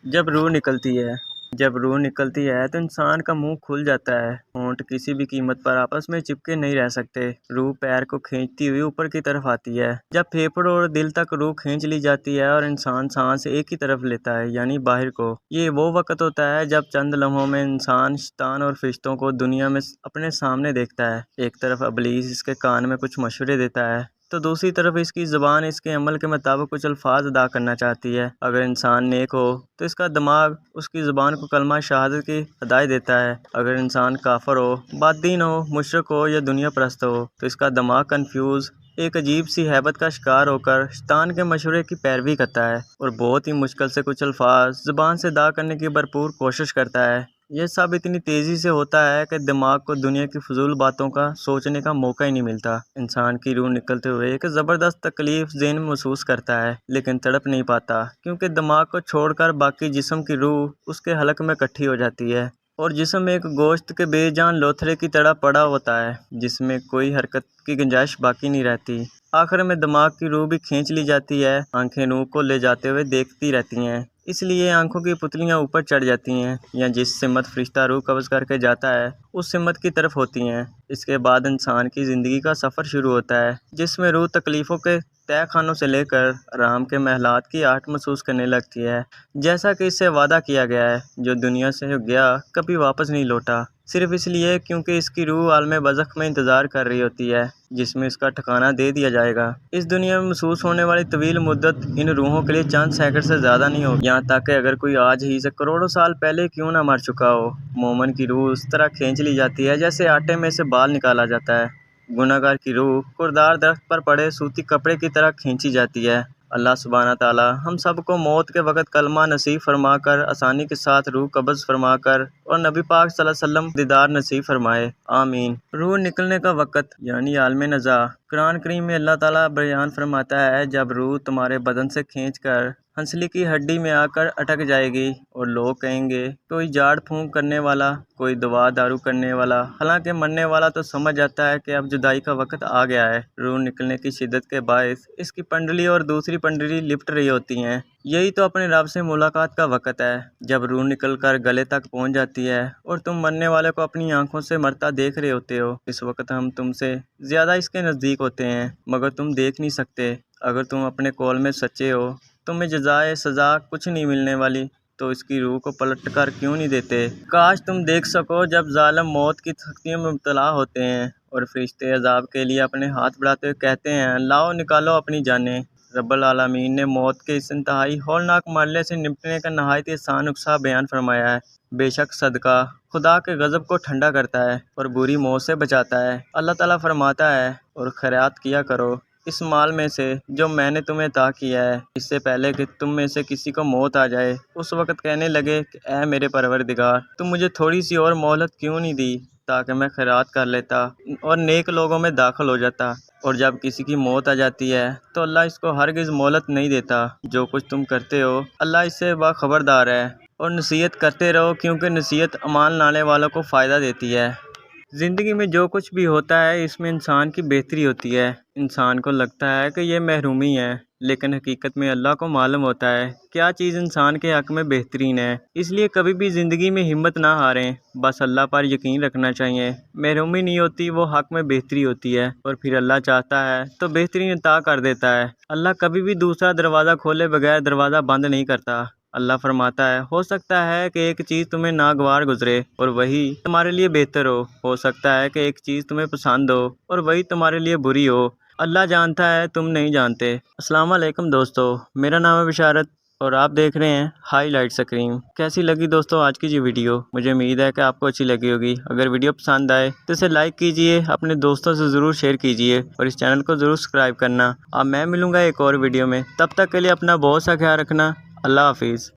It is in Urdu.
جب روح نکلتی ہے تو انسان کا منہ کھل جاتا ہے۔ ہونٹ کسی بھی قیمت پر آپس میں چپکے نہیں رہ سکتے۔ روح پیر کو کھینچتی ہوئی اوپر کی طرف آتی ہے۔ جب پھیپھڑوں اور دل تک روح کھینچ لی جاتی ہے اور انسان سانس ایک ہی طرف لیتا ہے، یعنی باہر کو، یہ وہ وقت ہوتا ہے جب چند لمحوں میں انسان شیطان اور فرشتوں کو دنیا میں اپنے سامنے دیکھتا ہے۔ ایک طرف ابلیس اس کے کان میں کچھ مشورے دیتا ہے تو دوسری طرف اس کی زبان اس کے عمل کے مطابق کچھ الفاظ ادا کرنا چاہتی ہے۔ اگر انسان نیک ہو تو اس کا دماغ اس کی زبان کو کلمہ شہادت کی ہدایت دیتا ہے۔ اگر انسان کافر ہو، بد دین ہو، مشرک ہو یا دنیا پرست ہو تو اس کا دماغ کنفیوز، ایک عجیب سی ہیبت کا شکار ہو کر شیطان کے مشورے کی پیروی کرتا ہے اور بہت ہی مشکل سے کچھ الفاظ زبان سے ادا کرنے کی بھرپور کوشش کرتا ہے۔ یہ سب اتنی تیزی سے ہوتا ہے کہ دماغ کو دنیا کی فضول باتوں کا سوچنے کا موقع ہی نہیں ملتا۔ انسان کی روح نکلتے ہوئے ایک زبردست تکلیف ذہن میں محسوس کرتا ہے، لیکن تڑپ نہیں پاتا، کیونکہ دماغ کو چھوڑ کر باقی جسم کی روح اس کے حلق میں اکٹھی ہو جاتی ہے اور جسم ایک گوشت کے بے جان لوتھڑے کی طرح پڑا ہوتا ہے جس میں کوئی حرکت کی گنجائش باقی نہیں رہتی۔ آخر میں دماغ کی روح بھی کھینچ لی جاتی ہے۔ آنکھیں روح کو لے جاتے ہوئے دیکھتی رہتی ہیں، اس لیے آنکھوں کی پتلیاں اوپر چڑھ جاتی ہیں یا جس سمت فرشتہ روح قبض کر کے جاتا ہے اس سمت کی طرف ہوتی ہیں۔ اس کے بعد انسان کی زندگی کا سفر شروع ہوتا ہے، جس میں روح تکلیفوں کے تہہ خانوں سے لے کر آرام کے محلات کی آہٹ محسوس کرنے لگتی ہے، جیسا کہ اس سے وعدہ کیا گیا ہے۔ جو دنیا سے گیا کبھی واپس نہیں لوٹا، صرف اس لیے کیونکہ اس کی روح عالم برزخ میں انتظار کر رہی ہوتی ہے، جس میں اس کا ٹھکانہ دے دیا جائے گا۔ اس دنیا میں محسوس ہونے والی طویل مدت ان روحوں کے لیے چند سیکنڈ سے زیادہ نہیں ہوگی، یہاں تک کہ اگر کوئی آج ہی سے کروڑوں سال پہلے کیوں نہ مر چکا ہو۔ مومن کی روح اس طرح کھینچ لی جاتی ہے جیسے آٹے میں سے بال نکالا جاتا ہے۔ گنہگار کی روح کردار درخت پر پڑے صوتی کپڑے کی طرح کھینچی جاتی ہے۔ اللہ سبحانہ تعالیٰ ہم سب کو موت کے وقت کلمہ نصیب فرما کر، آسانی کے ساتھ روح قبض فرما کر اور نبی پاک صلی اللہ علیہ وسلم دیدار نصیب فرمائے، آمین۔ روح نکلنے کا وقت یعنی عالم نزاع۔ قرآن کریم میں اللہ تعالیٰ بیان فرماتا ہے، جب روح تمہارے بدن سے کھینچ کر ہنسلی کی ہڈی میں آ کر اٹک جائے گی اور لوگ کہیں گے کوئی جھاڑ پھونک کرنے والا، کوئی دوا دارو کرنے والا، حالانکہ مرنے والا تو سمجھ جاتا ہے کہ اب جدائی کا وقت آ گیا ہے۔ روح نکلنے کی شدت کے باعث اس کی پنڈلی اور دوسری پنڈلی لپٹ رہی ہوتی ہیں۔ یہی تو اپنے رب سے ملاقات کا وقت ہے، جب روح نکل کر گلے تک پہنچ جاتی ہے اور تم مرنے والے کو اپنی آنکھوں سے مرتا دیکھ رہے ہوتے ہو۔ اس وقت ہم تم سے زیادہ اس کے نزدیک ہوتے ہیں، مگر تم دیکھ نہیں سکتے۔ اگر تم اپنے قول میں سچے ہو، تمہیں جزائے سزا کچھ نہیں ملنے والی، تو اس کی روح کو پلٹ کر کیوں نہیں دیتے؟ کاش تم دیکھ سکو جب ظالم موت کی سختیوں میں مبتلا ہوتے ہیں اور فرشتے عذاب کے لیے اپنے ہاتھ بڑھاتے ہوئے کہتے ہیں، لاؤ نکالو اپنی جانیں۔ رب العالمین نے موت کے اس انتہائی ہولناک مرحلے سے نمٹنے کا نہایت ہی آسان نسخہ بیان فرمایا ہے۔ بے شک صدقہ خدا کے غضب کو ٹھنڈا کرتا ہے اور بری موت سے بچاتا ہے۔ اللہ تعالیٰ فرماتا ہے، اور خیرات کیا کرو اس مال میں سے جو میں نے تمہیں عطا کیا ہے، اس سے پہلے کہ تم میں سے کسی کو موت آ جائے، اس وقت کہنے لگے کہ اے میرے پروردگار، تم مجھے تھوڑی سی اور مہلت کیوں نہیں دی تاکہ میں خیرات کر لیتا اور نیک لوگوں میں داخل ہو جاتا۔ اور جب کسی کی موت آ جاتی ہے تو اللہ اس کو ہرگز مہلت نہیں دیتا۔ جو کچھ تم کرتے ہو اللہ اس سے باخبردار ہے، اور نصیحت کرتے رہو کیونکہ نصیحت ایمان لانے والوں کو فائدہ دیتی ہے۔ زندگی میں جو کچھ بھی ہوتا ہے اس میں انسان کی بہتری ہوتی ہے۔ انسان کو لگتا ہے کہ یہ محرومی ہے، لیکن حقیقت میں اللہ کو معلوم ہوتا ہے کیا چیز انسان کے حق میں بہترین ہے۔ اس لیے کبھی بھی زندگی میں ہمت نہ ہاریں، بس اللہ پر یقین رکھنا چاہیے۔ محرومی نہیں ہوتی، وہ حق میں بہتری ہوتی ہے، اور پھر اللہ چاہتا ہے تو بہترین عطا کر دیتا ہے۔ اللہ کبھی بھی دوسرا دروازہ کھولے بغیر دروازہ بند نہیں کرتا۔ اللہ فرماتا ہے، ہو سکتا ہے کہ ایک چیز تمہیں ناگوار گزرے اور وہی تمہارے لیے بہتر ہو سکتا ہے کہ ایک چیز تمہیں پسند ہو اور وہی تمہارے لیے بری ہو۔ اللہ جانتا ہے، تم نہیں جانتے۔ السلام علیکم دوستو، میرا نام ہے بشارت اور آپ دیکھ رہے ہیں ہائی لائٹ سکرین۔ کیسی لگی دوستو آج کی یہ ویڈیو؟ مجھے امید ہے کہ آپ کو اچھی لگی ہوگی۔ اگر ویڈیو پسند آئے تو اسے لائک کیجئے، اپنے دوستوں سے ضرور شیئر کیجئے اور اس چینل کو ضرور سبسکرائب کرنا۔ اب میں ملوں گا ایک اور ویڈیو میں، تب تک کے لیے اپنا بہت سا خیال رکھنا۔ اللہ حافظ۔